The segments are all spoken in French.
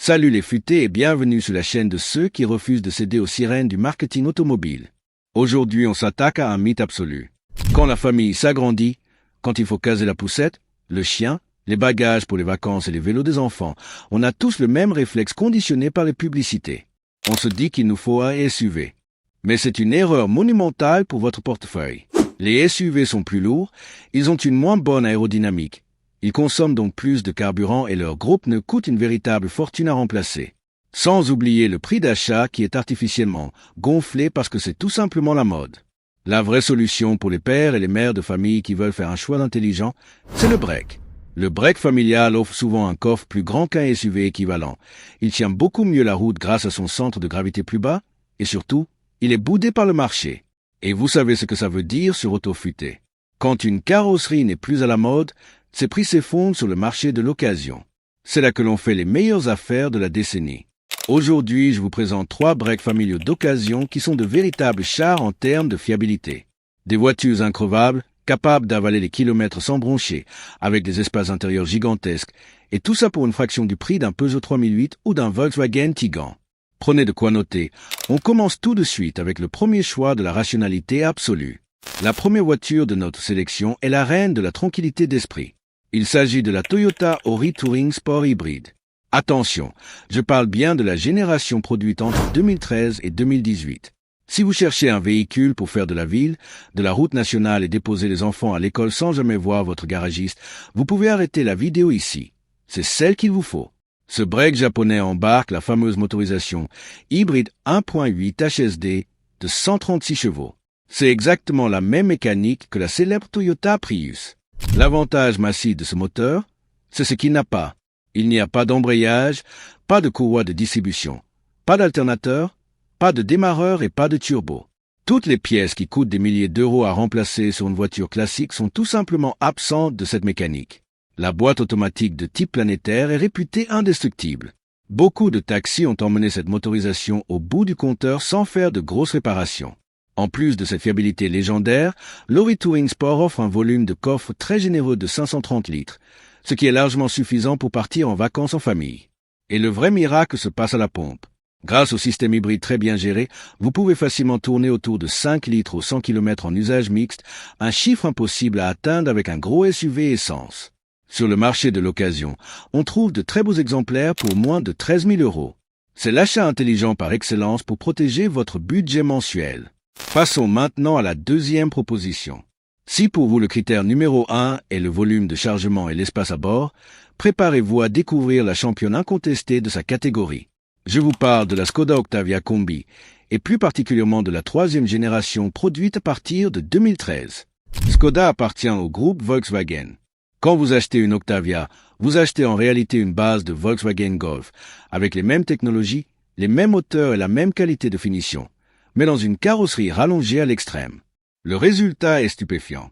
Salut les futés et bienvenue sur la chaîne de ceux qui refusent de céder aux sirènes du marketing automobile. Aujourd'hui, on s'attaque à un mythe absolu. Quand la famille s'agrandit, quand il faut caser la poussette, le chien, les bagages pour les vacances et les vélos des enfants, on a tous le même réflexe conditionné par les publicités. On se dit qu'il nous faut un SUV. Mais c'est une erreur monumentale pour votre portefeuille. Les SUV sont plus lourds, ils ont une moins bonne aérodynamique. Ils consomment donc plus de carburant et leur gros pneu coûte une véritable fortune à remplacer. Sans oublier le prix d'achat qui est artificiellement gonflé parce que c'est tout simplement la mode. La vraie solution pour les pères et les mères de famille qui veulent faire un choix intelligent, c'est le break. Le break familial offre souvent un coffre plus grand qu'un SUV équivalent. Il tient beaucoup mieux la route grâce à son centre de gravité plus bas et surtout, il est boudé par le marché. Et vous savez ce que ça veut dire sur Autofuté. Quand une carrosserie n'est plus à la mode, ses prix s'effondrent sur le marché de l'occasion. C'est là que l'on fait les meilleures affaires de la décennie. Aujourd'hui, je vous présente 3 breaks familiaux d'occasion qui sont de véritables chars en termes de fiabilité. Des voitures increvables, capables d'avaler les kilomètres sans broncher, avec des espaces intérieurs gigantesques, et tout ça pour une fraction du prix d'un Peugeot 3008 ou d'un Volkswagen Tiguan. Prenez de quoi noter. On commence tout de suite avec le premier choix de la rationalité absolue. La première voiture de notre sélection est la reine de la tranquillité d'esprit. Il s'agit de la Toyota Ori Touring Sport Hybrid. Attention, je parle bien de la génération produite entre 2013 et 2018. Si vous cherchez un véhicule pour faire de la ville, de la route nationale et déposer les enfants à l'école sans jamais voir votre garagiste, vous pouvez arrêter la vidéo ici. C'est celle qu'il vous faut. Ce break japonais embarque la fameuse motorisation hybride 1.8 HSD de 136 chevaux. C'est exactement la même mécanique que la célèbre Toyota Prius. L'avantage massif de ce moteur, c'est ce qu'il n'a pas. Il n'y a pas d'embrayage, pas de courroie de distribution, pas d'alternateur, pas de démarreur et pas de turbo. Toutes les pièces qui coûtent des milliers d'euros à remplacer sur une voiture classique sont tout simplement absentes de cette mécanique. La boîte automatique de type planétaire est réputée indestructible. Beaucoup de taxis ont emmené cette motorisation au bout du compteur sans faire de grosses réparations. En plus de cette fiabilité légendaire, l'Ori Touring Sport offre un volume de coffre très généreux de 530 litres, ce qui est largement suffisant pour partir en vacances en famille. Et le vrai miracle se passe à la pompe. Grâce au système hybride très bien géré, vous pouvez facilement tourner autour de 5 litres au 100 km en usage mixte, un chiffre impossible à atteindre avec un gros SUV essence. Sur le marché de l'occasion, on trouve de très beaux exemplaires pour moins de 13 000 euros. C'est l'achat intelligent par excellence pour protéger votre budget mensuel. Passons maintenant à la deuxième proposition. Si pour vous le critère numéro 1 est le volume de chargement et l'espace à bord, préparez-vous à découvrir la championne incontestée de sa catégorie. Je vous parle de la Skoda Octavia Combi, et plus particulièrement de la 3e génération produite à partir de 2013. Skoda appartient au groupe Volkswagen. Quand vous achetez une Octavia, vous achetez en réalité une base de Volkswagen Golf, avec les mêmes technologies, les mêmes moteurs et la même qualité de finition, mais dans une carrosserie rallongée à l'extrême. Le résultat est stupéfiant.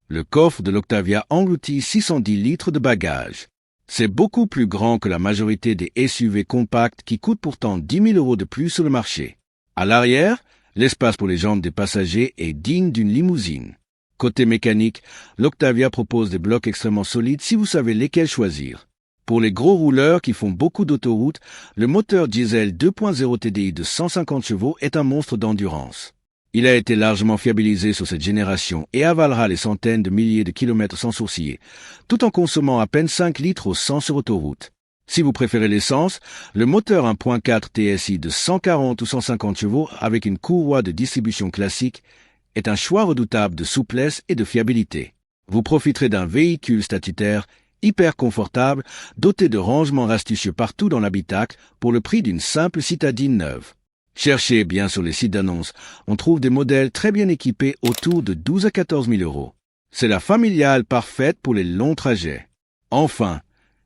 Le coffre de l'Octavia engloutit 610 litres de bagages. C'est beaucoup plus grand que la majorité des SUV compacts qui coûtent pourtant 10 000 euros de plus sur le marché. À l'arrière, l'espace pour les jambes des passagers est digne d'une limousine. Côté mécanique, l'Octavia propose des blocs extrêmement solides si vous savez lesquels choisir. Pour les gros rouleurs qui font beaucoup d'autoroutes, le moteur diesel 2.0 TDI de 150 chevaux est un monstre d'endurance. Il a été largement fiabilisé sur cette génération et avalera les centaines de milliers de kilomètres sans sourciller, tout en consommant à peine 5 litres au 100 sur autoroute. Si vous préférez l'essence, le moteur 1.4 TSI de 140 ou 150 chevaux avec une courroie de distribution classique est un choix redoutable de souplesse et de fiabilité. Vous profiterez d'un véhicule statutaire hyper confortable, doté de rangements astucieux partout dans l'habitacle pour le prix d'une simple citadine neuve. Cherchez bien sur les sites d'annonces, on trouve des modèles très bien équipés autour de 12 à 14 000 euros. C'est la familiale parfaite pour les longs trajets. Enfin,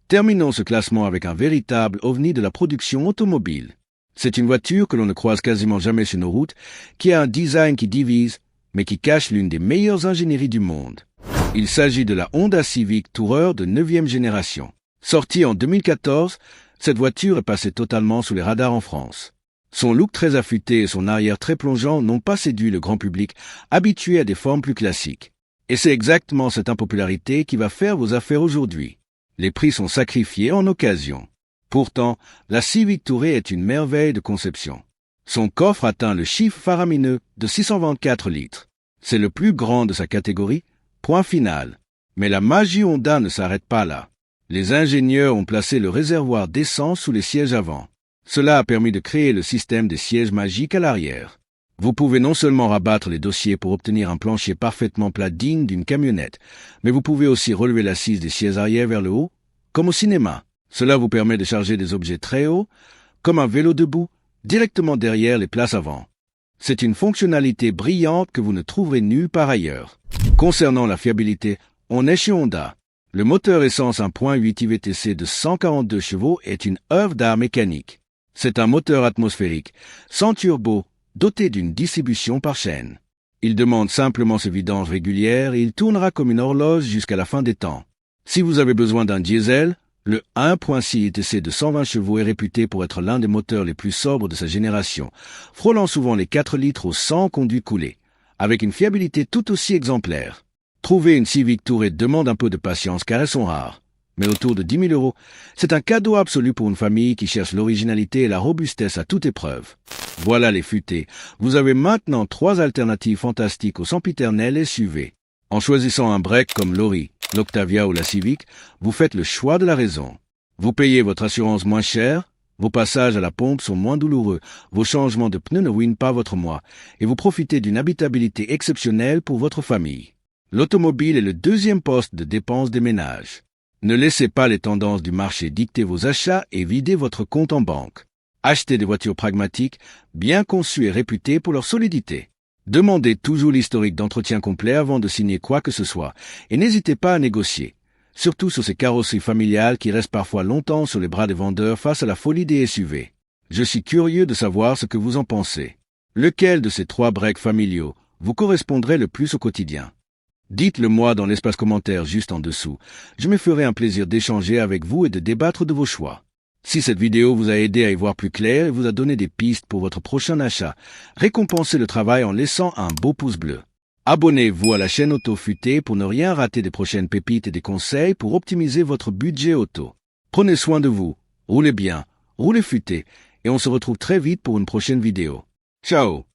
terminons ce classement avec un véritable ovni de la production automobile. C'est une voiture que l'on ne croise quasiment jamais sur nos routes, qui a un design qui divise, mais qui cache l'une des meilleures ingénieries du monde. Il s'agit de la Honda Civic Tourer de 9e génération. Sortie en 2014, cette voiture est passée totalement sous les radars en France. Son look très affûté et son arrière très plongeant n'ont pas séduit le grand public, habitué à des formes plus classiques. Et c'est exactement cette impopularité qui va faire vos affaires aujourd'hui. Les prix sont sacrifiés en occasion. Pourtant, la Civic Tourer est une merveille de conception. Son coffre atteint le chiffre faramineux de 624 litres. C'est le plus grand de sa catégorie, point final. Mais la magie Honda ne s'arrête pas là. Les ingénieurs ont placé le réservoir d'essence sous les sièges avant. Cela a permis de créer le système des sièges magiques à l'arrière. Vous pouvez non seulement rabattre les dossiers pour obtenir un plancher parfaitement plat digne d'une camionnette, mais vous pouvez aussi relever l'assise des sièges arrière vers le haut, comme au cinéma. Cela vous permet de charger des objets très hauts, comme un vélo debout, directement derrière les places avant. C'est une fonctionnalité brillante que vous ne trouverez nulle part ailleurs. Concernant la fiabilité, on est chez Honda. Le moteur essence 1.8 IVTC de 142 chevaux est une œuvre d'art mécanique. C'est un moteur atmosphérique, sans turbo, doté d'une distribution par chaîne. Il demande simplement ses vidanges régulières et il tournera comme une horloge jusqu'à la fin des temps. Si vous avez besoin d'un diesel, le 1.6 ITC de 120 chevaux est réputé pour être l'un des moteurs les plus sobres de sa génération, frôlant souvent les 4 litres au 100 conduits coulés, avec une fiabilité tout aussi exemplaire. Trouver une Civic Tourer demande un peu de patience car elles sont rares. Mais autour de 10 000 €, c'est un cadeau absolu pour une famille qui cherche l'originalité et la robustesse à toute épreuve. Voilà les futés. Vous avez maintenant 3 alternatives fantastiques au sempiternel SUV. En choisissant un break comme l'Ori, l'Octavia ou la Civic, vous faites le choix de la raison. Vous payez votre assurance moins cher, vos passages à la pompe sont moins douloureux, vos changements de pneus ne ruinent pas votre mois, et vous profitez d'une habitabilité exceptionnelle pour votre famille. L'automobile est le deuxième poste de dépense des ménages. Ne laissez pas les tendances du marché dicter vos achats et videz votre compte en banque. Achetez des voitures pragmatiques, bien conçues et réputées pour leur solidité. Demandez toujours l'historique d'entretien complet avant de signer quoi que ce soit, et n'hésitez pas à négocier, surtout sur ces carrosseries familiales qui restent parfois longtemps sur les bras des vendeurs face à la folie des SUV. Je suis curieux de savoir ce que vous en pensez. Lequel de ces 3 breaks familiaux vous correspondrait le plus au quotidien? Dites-le moi dans l'espace commentaire juste en dessous. Je me ferai un plaisir d'échanger avec vous et de débattre de vos choix. Si cette vidéo vous a aidé à y voir plus clair et vous a donné des pistes pour votre prochain achat, récompensez le travail en laissant un beau pouce bleu. Abonnez-vous à la chaîne Auto Futé pour ne rien rater des prochaines pépites et des conseils pour optimiser votre budget auto. Prenez soin de vous, roulez bien, roulez futé, et on se retrouve très vite pour une prochaine vidéo. Ciao!